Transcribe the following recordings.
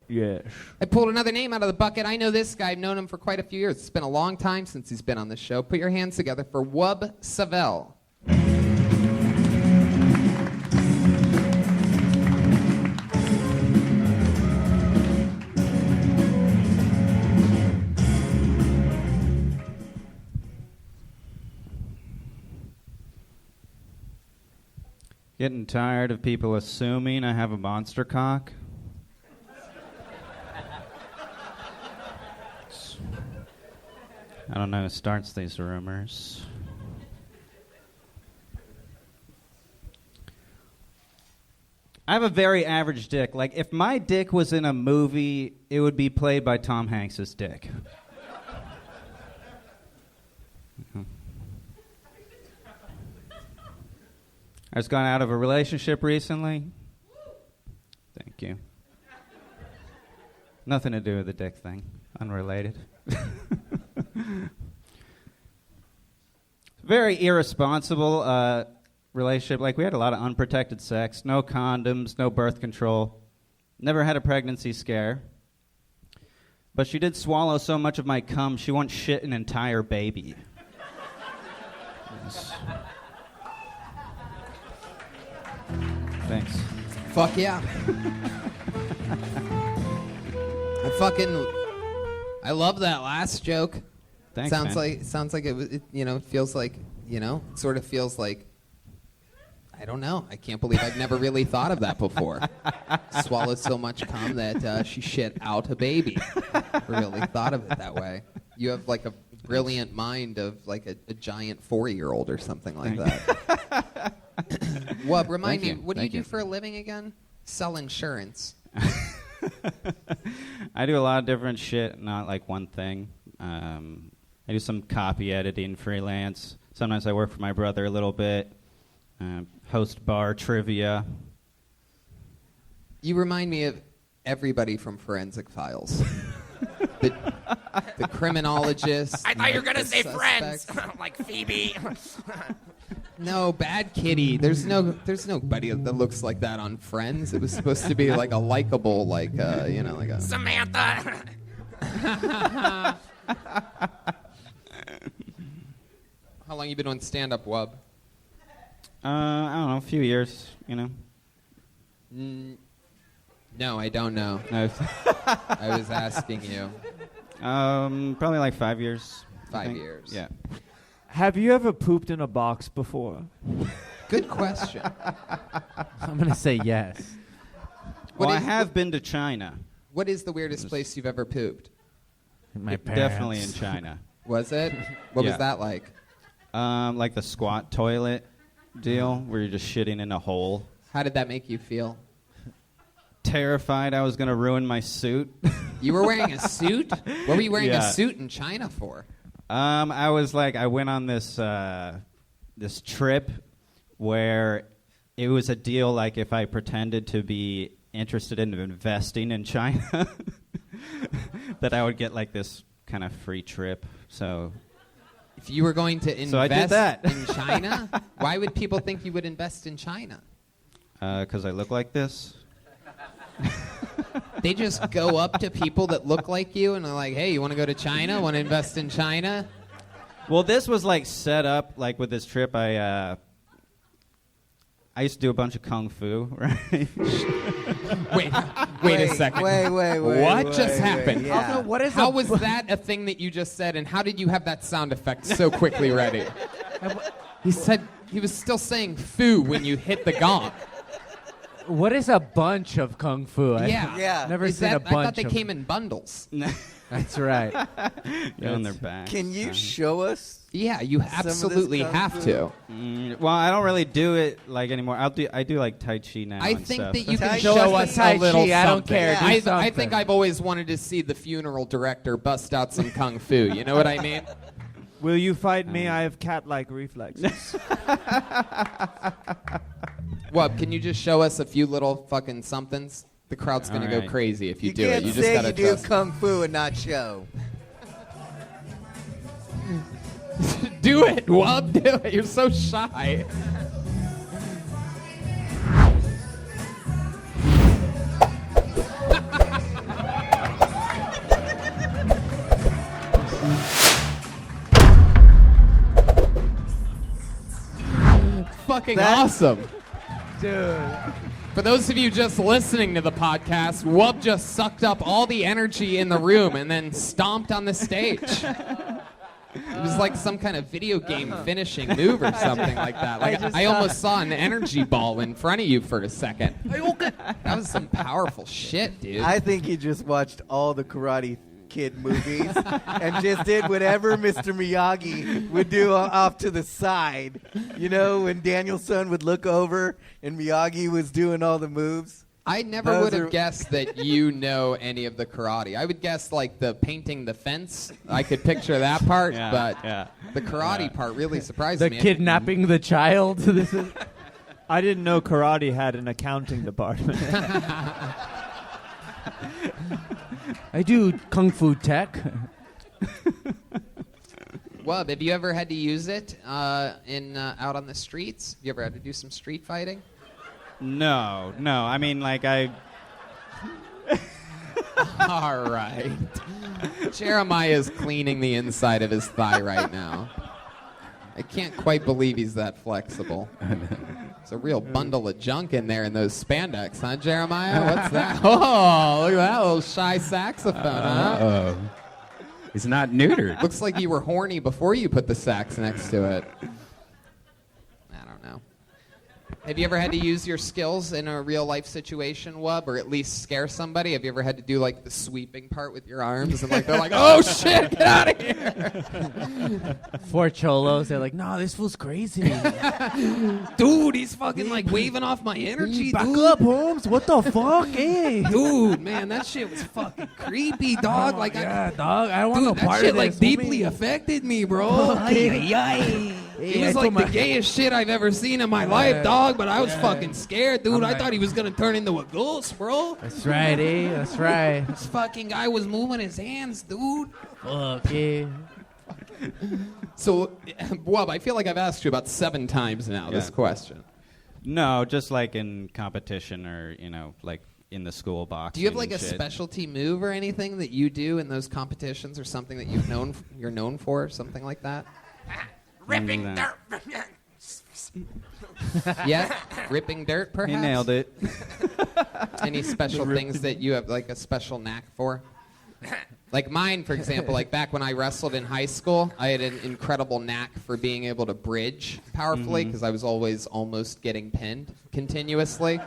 Yes. I pulled another name out of the bucket. I know this guy. I've known him for quite a few years. It's been a long time since he's been on the show. Put your hands together for Wub Savell. Getting tired of people assuming I have a monster cock. I don't know who starts these rumors. I have a very average dick. Like, if my dick was in a movie, it would be played by Tom Hanks's dick. I just got out of a relationship recently. Thank you. Nothing to do with the dick thing. Unrelated. Very irresponsible relationship. Like, we had a lot of unprotected sex. No condoms, no birth control. Never had a pregnancy scare. But she did swallow so much of my cum, she once shit an entire baby. Yes. Thanks. Fuck yeah. I love that last joke. Thanks, sounds man. like it feels like, sort of feels like, I don't know. I can't believe I've never really thought of that before. Swallowed so much cum that she shit out a baby. Really thought of it that way. You have like a brilliant mind of like a giant 4-year-old or something like that. Wub, remind me, what do you do for a living again? Sell insurance. I do a lot of different shit, not like one thing. I do some copy editing freelance. Sometimes I work for my brother a little bit. Host bar trivia. You remind me of everybody from Forensic Files. The criminologist. I thought you were going to say suspect. Friends, like Phoebe. No, bad kitty. There's nobody that looks like that on Friends. It was supposed to be like a likable, like a Samantha. How long you been on stand-up, Wub? I don't know, a few years, No, I don't know. No. I was asking you. Probably like 5 years. 5 years. Yeah. Have you ever pooped in a box before? Good question. I'm going to say yes. Well, I have been to China. What is the weirdest place you've ever pooped? My parents. Definitely in China. Was it? What was that like? Like the squat toilet deal where you're just shitting in a hole. How did that make you feel? Terrified I was going to ruin my suit. You were wearing a suit? What were you wearing a suit in China for? I went on this this trip where it was a deal like if I pretended to be interested in investing in China that I would get like this kind of free trip. So if you were going to invest in China, why would people think you would invest in China? Because I look like this. They just go up to people that look like you and are like, hey, you want to go to China? Want to invest in China? Well, this was like set up like with this trip. I used to do a bunch of kung fu, right? Wait a second. Wait. What just happened? Yeah. Also, How was that a thing that you just said, and how did you have that sound effect so quickly ready? He said he was still saying "foo" when you hit the gong. What is a bunch of kung fu? Yeah. Never Is seen that, a bunch. I thought they came in bundles. That's right. Go on their back. Can you show us? Yeah, you absolutely kung have fu? to. Well, I don't really do it like anymore. I do like Tai Chi now. I and think stuff. that you Tai can Chi. show us Tai a little Chi, I don't something. care. Do I something. think I've always wanted to see the funeral director bust out some kung fu. You know what I mean? Will you fight me? I have cat-like reflexes. Wub, can you just show us a few little fucking somethings? The crowd's gonna go right. crazy if you do can't it. You just say gotta you do trust. kung fu and not show. Do it, Wub. Do it. You're so shy. fucking awesome. Dude. For those of you just listening to the podcast, Wubb just sucked up all the energy in the room and then stomped on the stage. It was like some kind of video game finishing move or something like that. Like I almost saw an energy ball in front of you for a second. That was some powerful shit, dude. I think he just watched all the Karate Kid movies and just did whatever Mr. Miyagi would do off to the side. You know, when Daniel-san would look over and Miyagi was doing all the moves. I never would have guessed that you know any of the karate. I would guess like the painting the fence. I could picture that part, but the karate part really surprised me. The kidnapping the child. This is. I didn't know karate had an accounting department. I do kung fu tech. Wubb, have you ever had to use it out on the streets? Have you ever had to do some street fighting? No. I mean, like I. All right. Jeremiah's cleaning the inside of his thigh right now. I can't quite believe he's that flexible. It's a real bundle of junk in there in those spandex, huh, Jeremiah? What's that? Oh, look at that little shy saxophone, huh? It's not neutered. Looks like you were horny before you put the sax next to it. I don't know. Have you ever had to use your skills in a real life situation, Wubb, or at least scare somebody? Have you ever had to do like the sweeping part with your arms and like they're like, "Oh shit, get out of here!" Four cholos. They're like, "No, this fool's crazy. Dude, he's fucking like waving off my energy. Back dude. up, Holmes. What the fuck, hey? Dude, man, that shit was fucking creepy, dog. Oh, like, yeah, dog. I don't want no that part shit of like this. deeply affected me, bro. It was like the gayest shit I've ever seen in my life, dog, but I was fucking scared, dude. I thought he was going to turn into a ghost, bro. That's right, eh? That's right. This fucking guy was moving his hands, dude. Fuck, yeah. So, Wubb, I feel like I've asked you about 7 times now this question. No, just like in competition or, like in the school box. Do you have like a specialty move or anything that you do in those competitions or something that you're known for or something like that? Ripping dirt. Yeah? Ripping dirt, perhaps? He nailed it. Any special things that you have like a special knack for? Like mine, for example, like back when I wrestled in high school, I had an incredible knack for being able to bridge powerfully because I was always almost getting pinned continuously.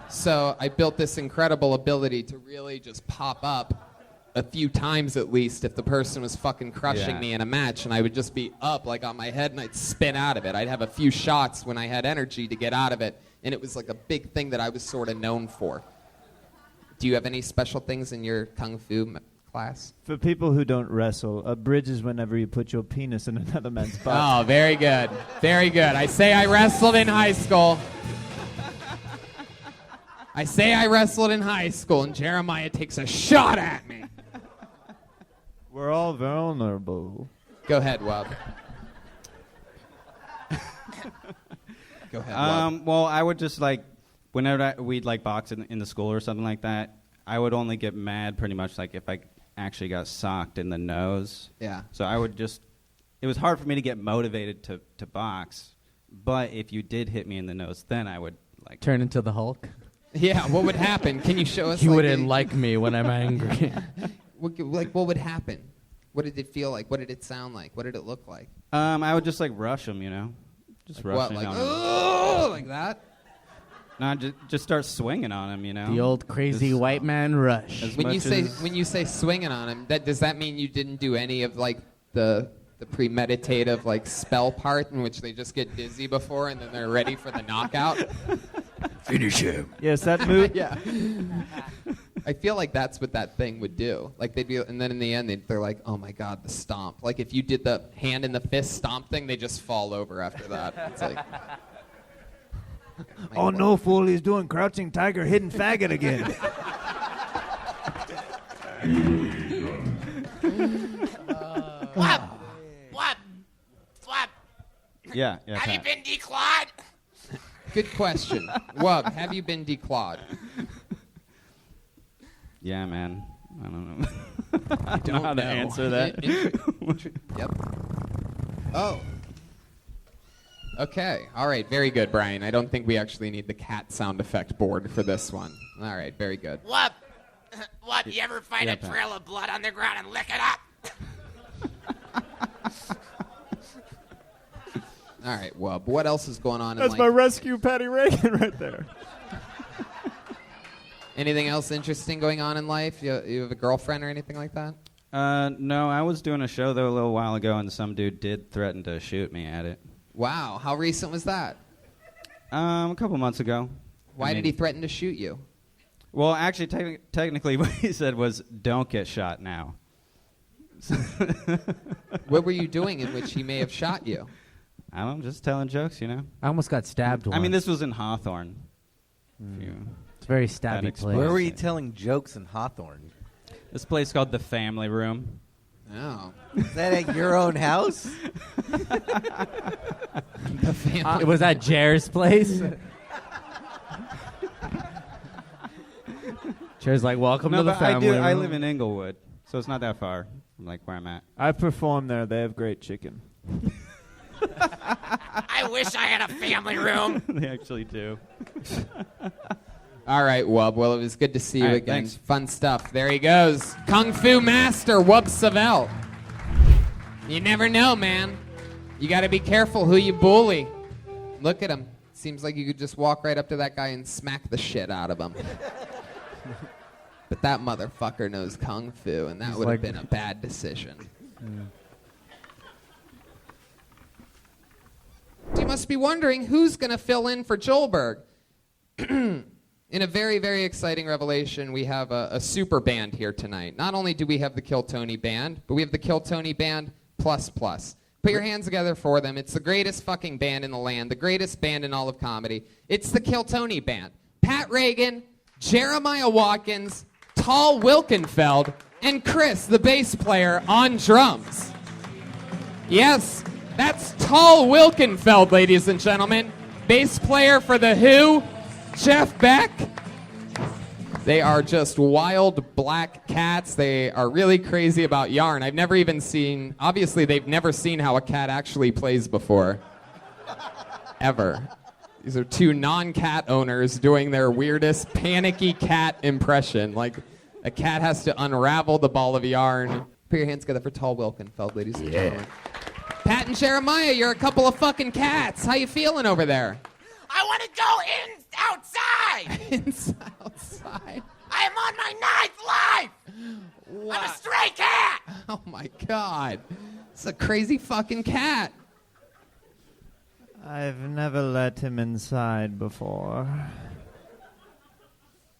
So I built this incredible ability to really just pop up a few times at least if the person was fucking crushing me in a match, and I would just be up like on my head and I'd spin out of it. I'd have a few shots when I had energy to get out of it, and it was like a big thing that I was sort of known for. Do you have any special things in your kung fu class? For people who don't wrestle, a bridge is whenever you put your penis in another man's butt. Oh, very good. Very good. I say I wrestled in high school. And Jeremiah takes a shot at me. We're all vulnerable. Go ahead, Wubb. Go ahead, Wubb. Well, I would just like, whenever we'd like box in the school or something like that, I would only get mad pretty much like if I actually got socked in the nose. Yeah. So I would just, it was hard for me to get motivated to box, but if you did hit me in the nose, then I would like Turn into the Hulk. Yeah, what would happen? Can you show us? You wouldn't like me when I'm angry. What would happen? What did it feel like? What did it sound like? What did it look like? I would just like rush him, just rush What, him. like, on him. oh, like that? No, just start swinging on him, The old crazy Just- white man rush. As When much you say swinging on him, does that mean you didn't do any of like the premeditative like spell part in which they just get dizzy before and then they're ready for the knockout? Finish him. Yes, that move. Yeah. I feel like that's what that thing would do. Like they'd be, and then in the end they're like, oh my god, the stomp. Like if you did the hand in the fist stomp thing, they just fall over after that. It's like, Oh no, fool! He's doing crouching tiger, hidden faggot again. What? Yeah. Have you Pat. been declawed? good question. Wubb, have you been declawed? Yeah, man. I don't know. I don't know Don't how to know. answer that. Yep. Oh. Okay. All right. Very good, Brian. I don't think we actually need the cat sound effect board for this one. All right. Very good. What? What? You ever find Yeah, a trail of blood on the ground and lick it up? All right, Wubb. What else is going on That's in my life? rescue Patty Regan right there. Anything else interesting going on in life? You have a girlfriend or anything like that? No, I was doing a show, though, a little while ago, and some dude did threaten to shoot me at it. Wow. How recent was that? A couple months ago. Why did he threaten to shoot you? Well, actually, technically, what he said was, don't get shot now. What were you doing in which he may have shot you? I don't know, just telling jokes, you know? I almost got stabbed once. I mean, this was in Hawthorne. It's a very That stabby explains place. Where were it. you telling jokes in Hawthorne? This place called The Family Room. Oh. Is that at your own house? The family. Was that Jer's place? Jer's like, welcome to the but family room. I live in Inglewood, so it's not that far from like where I'm at. I perform there. They have great chicken. I wish I had a family room. They actually do. All right, Wubb. Well, it was good to see you All right, again. thanks. Fun stuff. There he goes. Kung Fu Master Wub Savell. You never know, man. You got to be careful who you bully. Look at him. Seems like you could just walk right up to that guy and smack the shit out of him. But that motherfucker knows Kung Fu, and that He's would have like- been a bad decision. You must be wondering who's going to fill in for Joelberg. In a very, very exciting revelation, we have a super band here tonight. Not only do we have the Kilt Only band, but we have the Kilt Only band plus plus. Put your hands together for them. It's the greatest fucking band in the land, the greatest band in all of comedy. It's the Kilt Only band. Pat Regan, Jeremiah Watkins, Tal Wilkenfeld, and Chris, the bass player, on drums. Yes, that's Tal Wilkenfeld, ladies and gentlemen. Bass player for The Who, Jeff Beck. They are just wild black cats. They are really crazy about yarn. I've never even seen, obviously they've never seen how a cat actually plays before. Ever. These are two non-cat owners doing their weirdest panicky cat impression. Like a cat has to unravel the ball of yarn. Put your hands together for Tal Wilkenfeld, ladies and gentlemen. Pat and Jeremiah, you're a couple of fucking cats. How you feeling over there? I want to go outside. Outside. I am on my 9th life. I'm a stray cat. Oh my God. It's a crazy fucking cat. I've never let him inside before.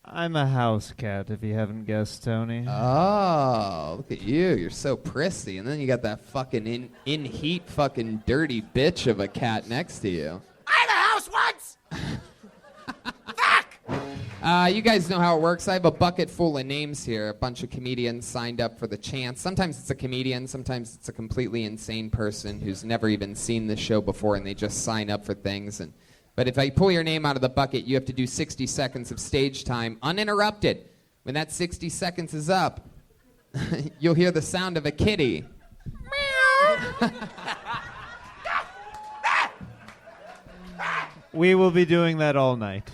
I'm a house cat, if you haven't guessed, Tony. Oh, look at you. You're so prissy. And then you got that fucking in heat fucking dirty bitch of a cat next to you. I had a house once. Fuck. You guys know how it works. I have a bucket full of names here. A bunch of comedians signed up for the chance. Sometimes it's a comedian. Sometimes it's a completely insane person who's never even seen this show before, and they just sign up for things. But if I pull your name out of the bucket, you have to do 60 seconds of stage time uninterrupted. When that 60 seconds is up, you'll hear the sound of a kitty. We will be doing that all night.